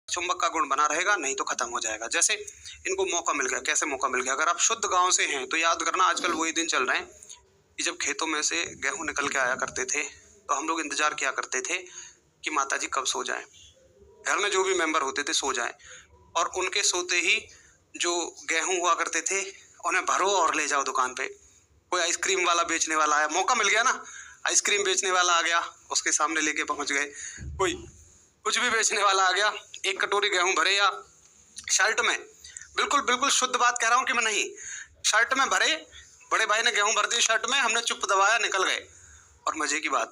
चुंबक का गुण बना रहेगा, नहीं तो खत्म हो जाएगा। जैसे इनको मौका मिल गया, कैसे मौका मिल गया? अगर आप शुद्ध गांव से हैं तो याद करना, आजकल वही दिन चल रहे हैं कि जब खेतों में से गेहूं निकल के आया करते थे तो हम लोग इंतजार किया करते थे कि माताजी कब सो जाएं, घर में जो भी मेंबर होते थे सो जाएं, और उनके सोते ही जो गेहूं हुआ करते थे उन्हें भरो और ले जाओ दुकान पे। कोई आइसक्रीम वाला बेचने वाला आया, मौका मिल गया ना, आइसक्रीम बेचने वाला आ गया, उसके सामने लेके पहुंच गए। कोई कुछ भी बेचने वाला आ गया, एक कटोरी गेहूं भरे या शर्ट में, बिल्कुल बिल्कुल शुद्ध बात कह रहा हूं कि मैं नहीं, शर्ट में भरे, बड़े भाई ने गेहूं भर दिए शर्ट में, हमने चुप दबाया, निकल गए। और मजे की बात,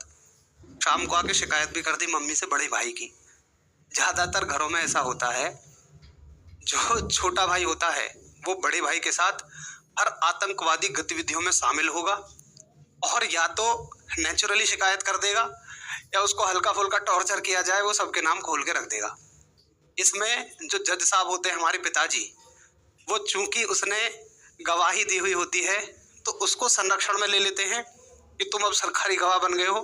शाम को आके शिकायत भी कर दी मम्मी से बड़े भाई की। ज्यादातर घरों में ऐसा होता है, जो छोटा भाई होता है वो बड़े भाई के साथ हर आतंकवादी गतिविधियों में शामिल होगा, और या तो नेचुरली शिकायत कर देगा या उसको हल्का फुल्का टॉर्चर किया जाए, वो सबके नाम खोल के रख देगा। इसमें जो जज साहब होते हैं हमारे पिताजी, वो चूंकि उसने गवाही दी हुई होती है तो उसको संरक्षण में ले लेते हैं कि तुम अब सरकारी गवाह बन गए हो,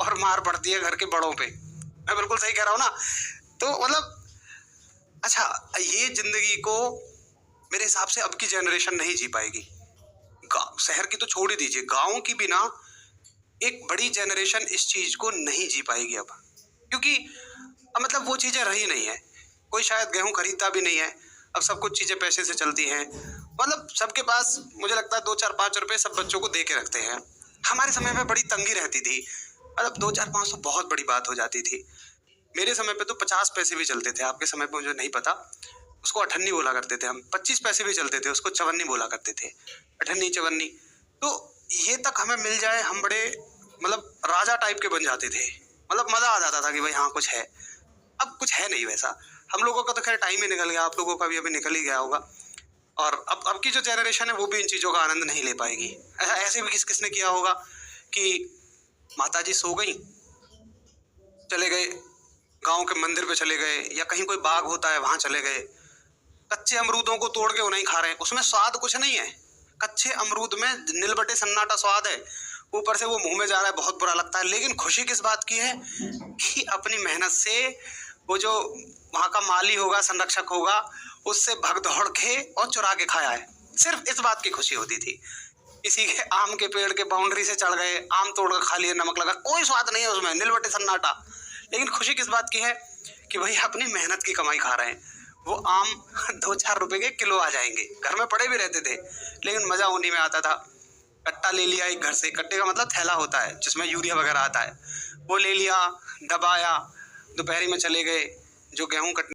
और मार पड़ती है घर के बड़ों पे। मैं बिल्कुल सही कह रहा हूँ ना? तो मतलब अच्छा, ये जिंदगी को मेरे हिसाब से अब की जनरेशन नहीं जी पाएगी। गाँव शहर की तो छोड़ ही दीजिए, गाँव की भी ना एक बड़ी जनरेशन इस चीज को नहीं जी पाएगी अब, क्योंकि अब मतलब वो चीजें रही नहीं है। कोई शायद गेहूं खरीदता भी नहीं है, अब सब कुछ चीजें पैसे से चलती हैं। मतलब सबके पास मुझे लगता है 2-4-5 रुपए सब बच्चों को दे के रखते हैं। हमारे समय में बड़ी तंगी रहती थी, मतलब 2-4-5 तो बहुत बड़ी बात हो जाती थी। मेरे समय पे तो 50 पैसे भी चलते थे, आपके समय पे मुझे नहीं पता, उसको अठन्नी बोला करते थे हम। 25 पैसे भी चलते थे, उसको चवन्नी बोला करते थे, अठन्नी चवन्नी। तो ये तक हमें मिल जाए, हम बड़े मतलब राजा टाइप के बन जाते थे, मतलब मजा आ जाता था कि भाई हाँ कुछ है। अब कुछ है नहीं वैसा। हम लोगों का तो खैर टाइम ही निकल गया, आप लोगों का भी अभी निकल ही गया होगा, और अब की जो जनरेशन है वो भी इन चीजों का आनंद नहीं ले पाएगी। ऐसे भी किसने किया होगा कि माताजी सो गई, चले गए गांव के मंदिर पे, चले गए, या कहीं कोई बाग होता है वहां चले गए, कच्चे अमरूदों को तोड़ के उन्हें खा रहे हैं, उसमें स्वाद कुछ नहीं है। कच्चे अमरूद में निलबटे सन्नाटा स्वाद है, ऊपर से वो मुंह में जा रहा है, बहुत बुरा लगता है। लेकिन खुशी किस बात की है कि अपनी मेहनत से वो जो वहां का माली होगा, संरक्षक होगा, उससे भग दौड़ के और चुरा के खाया है। सिर्फ इस बात की खुशी होती थी। किसी के आम के पेड़ के बाउंड्री से चढ़ गए, आम तोड़ कर खा लिए, नमक लगा, कोई स्वाद नहीं है उसमें, निलबटे सन्नाटा। लेकिन खुशी किस बात की है कि भाई अपनी मेहनत की कमाई खा रहे हैं। वो आम 2-4 रुपए के किलो आ जाएंगे, घर में पड़े भी रहते थे, लेकिन मजा उन्हीं में आता था। कट्टा ले लिया एक घर से, कट्टे का मतलब थैला होता है जिसमें यूरिया वगैरह आता है, वो ले लिया, दबाया, दोपहरी में चले गए, जो गेहूं कटने